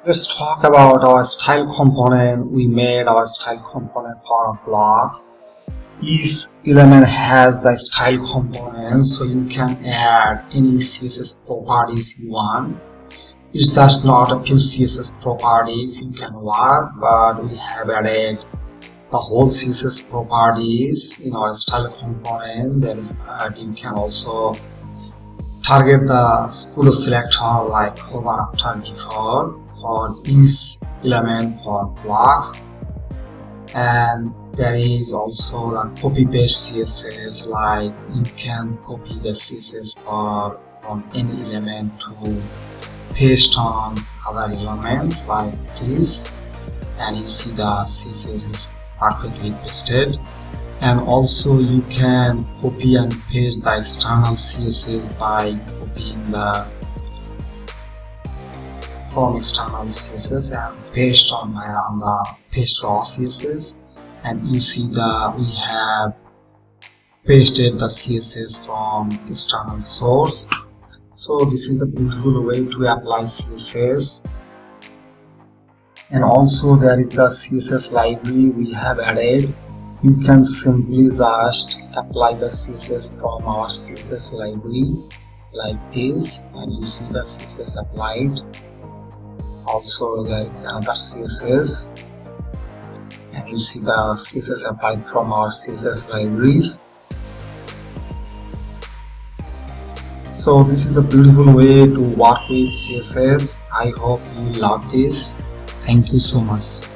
Let's talk about our style component. We made our style component for our blocks. Each element has the style component, so you can add any CSS properties you want. It's just not a few CSS properties you can work, but we have added the whole CSS properties in our style component. You can also target the pseudo selector like over, after, before for each element for blocks, and there is also the copy paste CSS, like you can copy the CSS from any element to paste on other element like this, and you see the CSS is perfectly pasted. And also you can copy and paste the external CSS by copying the from external CSS and paste on the paste raw CSS, and you see that we have pasted the CSS from external source. So this is the beautiful way to apply CSS. And also there is the CSS library we have added. You can simply just apply the CSS from our CSS library like this, and you see the CSS applied. Also there is another CSS, and you see the CSS applied from our CSS libraries. So this is a beautiful way to work with CSS. I hope you love this. Thank you so much.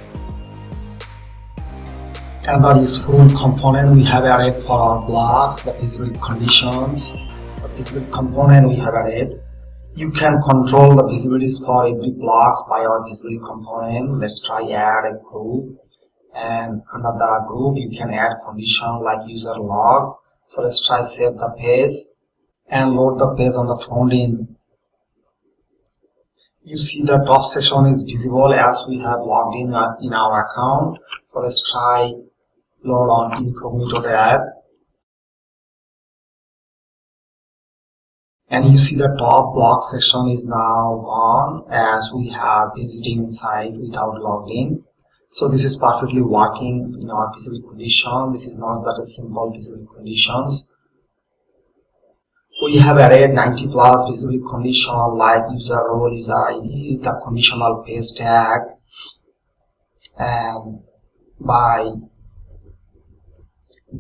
Another useful component we have added for our blocks, the visibility conditions. The visibility component we have added. You can control the visibilities for every blocks by our visibility component. Let's try add a group, and under the group you can add condition like user log. So let's try save the page and load the page on the front end. You see the top section is visible as we have logged in our account. So let's try load on incognito tab, and you see the top block section is now on as we have visiting inside without logged in. So this is perfectly working in our visibility condition. This is not that a simple visibility conditions. We have added 90 plus visibility condition like user role, user ID is the conditional page tag, and by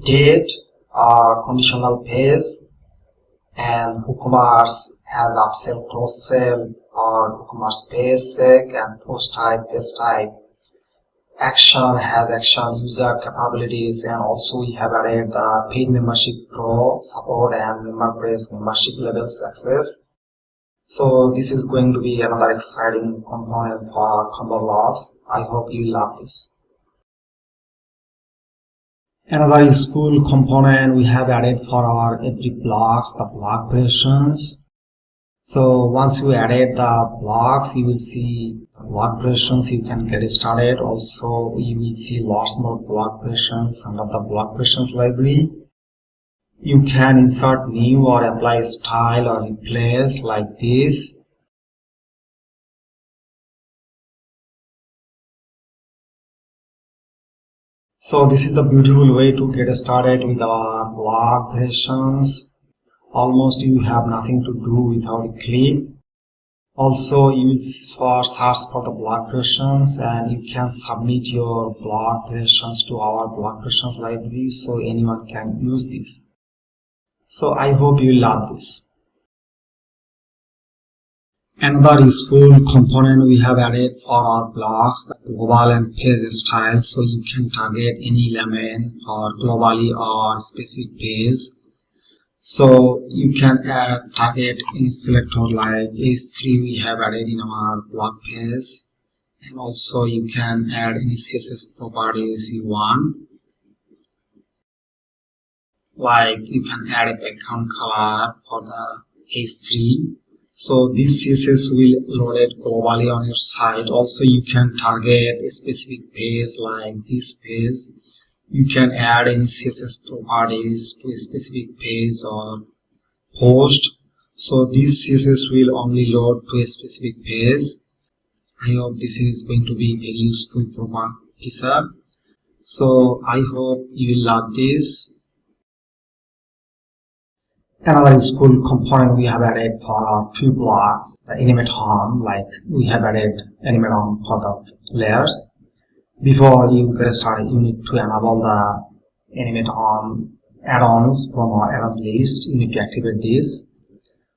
date conditional page, and WooCommerce has upsell, cross sell, or WooCommerce page sec, and post type, page type. Action has action, user capabilities, and also we have added the paid membership pro support and member press membership levels access. So this is going to be another exciting component for ComboBlocks. I hope you love this. Another useful component we have added for our every blocks, the block versions. So once you added the blocks, you will see block versions. You can get started. Also, you will see lots more block versions under the block versions library. You can insert new or apply style or replace like this. So this is the beautiful way to get started with our block versions. Almost you have nothing to do without a click. Also you will search for the block versions, and you can submit your block versions to our block versions library so anyone can use this. So I hope you love this. Another useful component we have added for our blocks, the global and page style, so you can target any element or globally or specific page. So you can target any selector like H3 we have added in our block page, and also you can add any CSS properties you want. Like you can add a background color for the H3. So this CSS will load it globally on your site. Also you can target a specific page like this page. You can add any CSS properties to a specific page or post. So this CSS will only load to a specific page. I hope this is going to be very useful for my teacher. So I hope you will love this. Another useful component we have added for our few blocks, the animate home, like we have added animate home for the layers. Before you get started, you need to enable the animate home add-ons from our add-on list. You need to activate this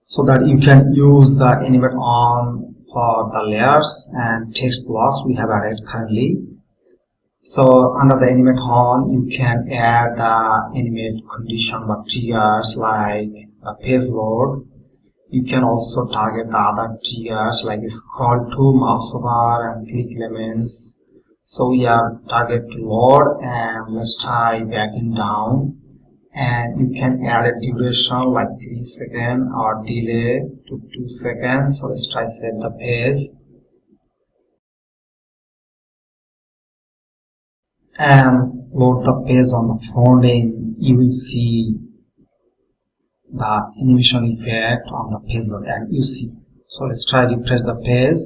so that you can use the animate home for the layers and text blocks we have added currently. So under the animate home, you can add the animate condition or triggers like the page load. You can also target the other triggers like scroll to, mouse over, and click elements. So we are target to load, and let's try backing down. And you can add a duration like 3 seconds or delay to 2 seconds. So let's try set the page. And load the page on the front end. You will see the animation effect on the page load, and you see. So let's try refresh the page,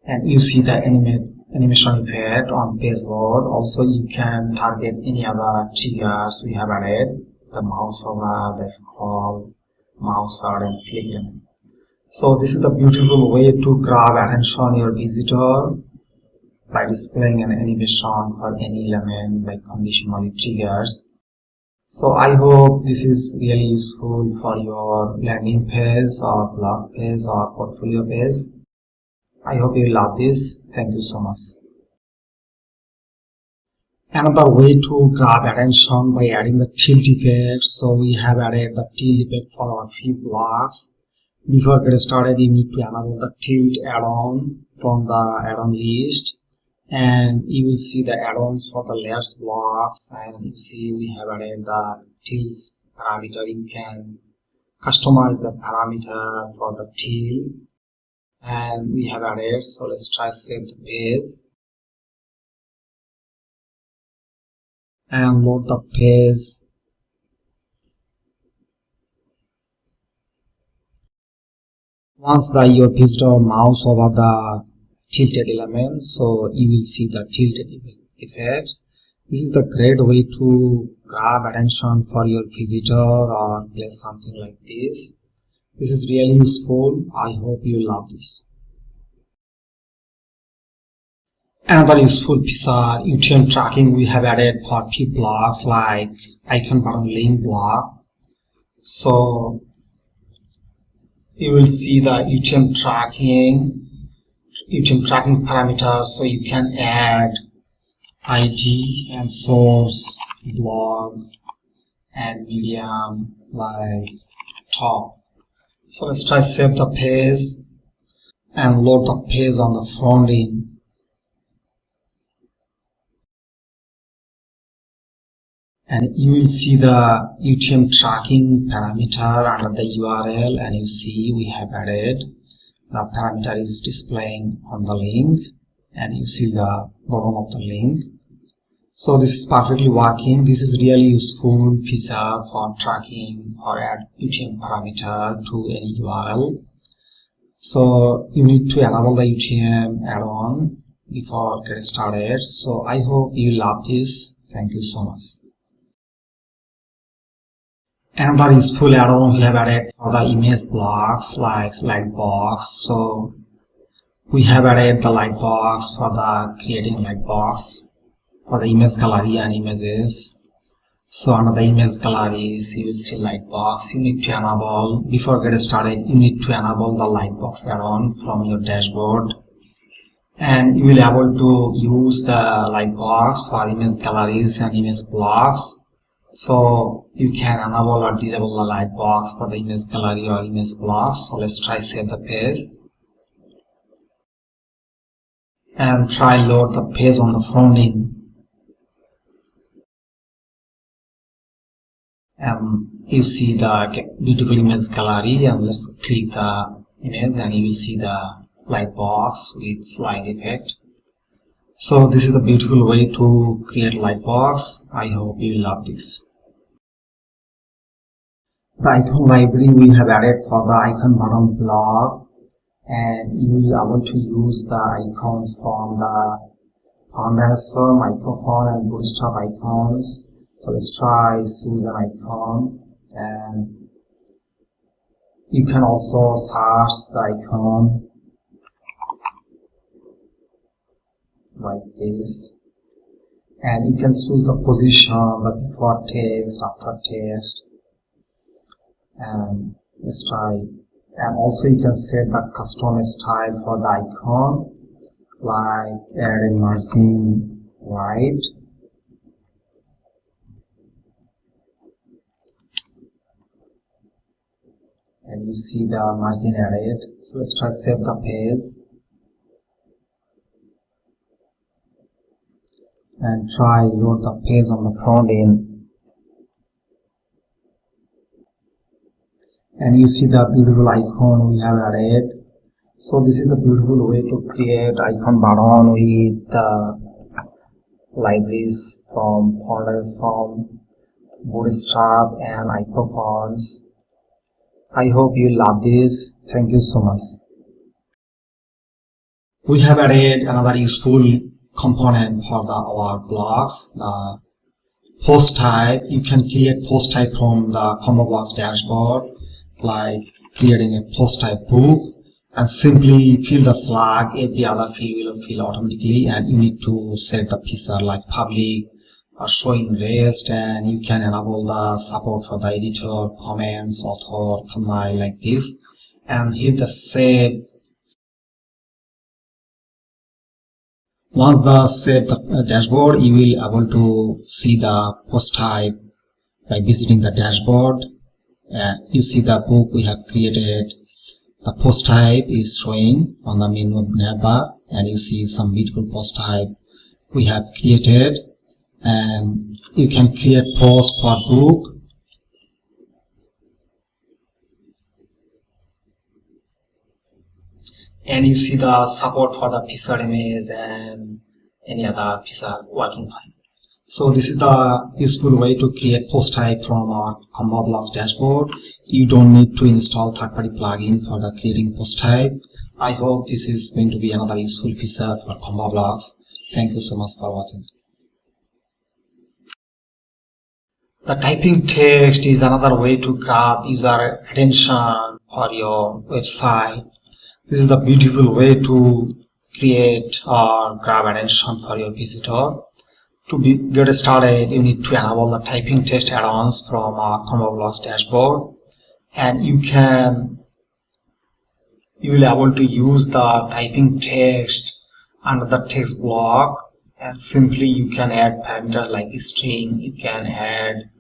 and you see the animation effect on page load. Also, you can target any other triggers we have added, the mouse over, the scroll, mouse out, and click element. So this is the beautiful way to grab attention your visitor by displaying an animation for any element like conditional triggers. So I hope this is really useful for your landing page or blog page or portfolio page. I hope you love this. Thank you so much. Another way to grab attention by adding the tilt effect. So we have added the tilt effect for our few blocks. Before getting started, you need to enable the tilt add-on from the add-on list. And you will see the add-ons for the layers blocks, and you see we have added the tilt parameter. You can customize the parameter for the tilt, and we have added. So let's try save the page and load the page. Once your visitor mouse over the tilted elements, so you will see the tilted effects. This is the great way to grab attention for your visitor or place something like this. This is really useful. I hope you love this. Another useful piece of UTM tracking we have added for few blocks like icon button link block. So you will see the UTM tracking parameters, so you can add ID and source, blog, and medium like top. So let's try save the page and load the page on the front end. And you will see the UTM tracking parameter under the URL, and you see we have added the parameter is displaying on the link, and you see the bottom of the link. So this is perfectly working. This is really useful feature for tracking or add UTM parameter to any URL. So you need to enable the UTM add-on before getting started. So I hope you love this. Thank you so much. Another useful add-on we have added for the image blocks like lightbox. So we have added the lightbox for the creating lightbox for the image gallery and images. So under the image galleries, you will see lightbox. You need to enable, before getting started, you need to enable the lightbox add-on from your dashboard. And you will be able to use the lightbox for image galleries and image blocks. So you can enable or disable the lightbox for the image gallery or image blocks. So let's try save the page and try load the page on the front end. And you see the beautiful image gallery, and let's click the image and you will see the lightbox with slide effect. So this is a beautiful way to create lightbox. I hope you love this. The icon library we have added for the icon button block. and you will be able to use the icons from the foundation, microphone and bootstrap icons. So let's try choose an icon, and you can also search the icon like this, and you can choose the position, the before text, after text, and let's try. And also you can set the custom style for the icon, like add a margin right, and you see the margin added. So let's try save the page and try load the page on the front end. And you see the beautiful icon we have added. So this is the beautiful way to create icon button with the libraries from Foundation, Bootstrap and icons. I hope you love this. Thank you so much. We have added another useful component for our blocks, the post type. You can create post type from the ComboBlocks dashboard, like creating a post type book, and simply fill the slug. Every other field will fill automatically, and you need to set the feature like public or showing rest, and you can enable the support for the editor, comments, author, thumbnail like this, and hit the save. Once the save the dashboard, you will be able to see the post type by visiting the dashboard. You see the book we have created. The post type is showing on the menu navbar, and you see some beautiful post type we have created. And you can create post per book. And you see the support for the featured image and any other feature working fine. So this is the useful way to create post type from our ComboBlocks dashboard. You don't need to install third-party plugin for the creating post type. I hope this is going to be another useful feature for ComboBlocks. Thank you so much for watching. The typing text is another way to grab user attention for your website. This is the beautiful way to create or grab attention for your visitor. To get started, you need to enable the typing text add-ons from our ComboBlocks dashboard, and you will be able to use the typing text under the text block, and simply you can add parameters like string. You can add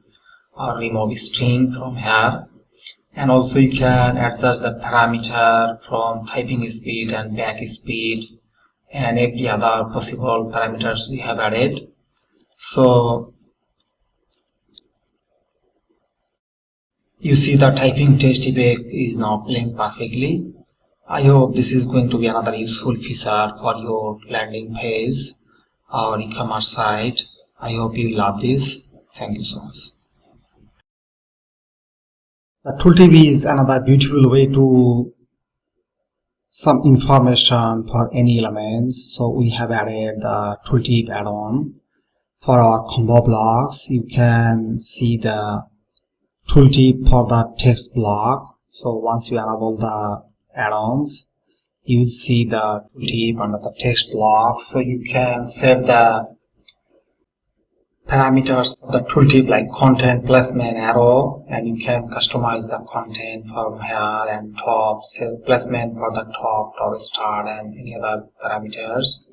or remove string from here, and also you can adjust the parameter from typing speed and back speed and every other possible parameters we have added. So you see the typing text effect is now playing perfectly. I hope this is going to be another useful feature for your landing page or e-commerce site. I hope you love this. Thank you so much. The tooltip is another beautiful way to some information for any elements. So we have added the tooltip add-on for our ComboBlocks. You can see the tooltip for the text block. So once you enable the add-ons, you will see the tooltip under the text block. So you can set the parameters of the tooltip like content, placement, arrow, and you can customize the content from here, and top, placement for the top start, and any other parameters.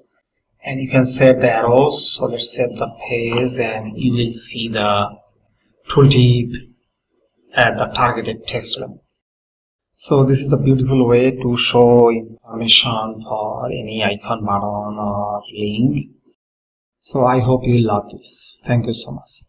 And you can set the arrows. So let's set the page, and you will see the tooltip at the targeted text level. So this is the beautiful way to show information for any icon, button or link. So I hope you love this. Thank you so much.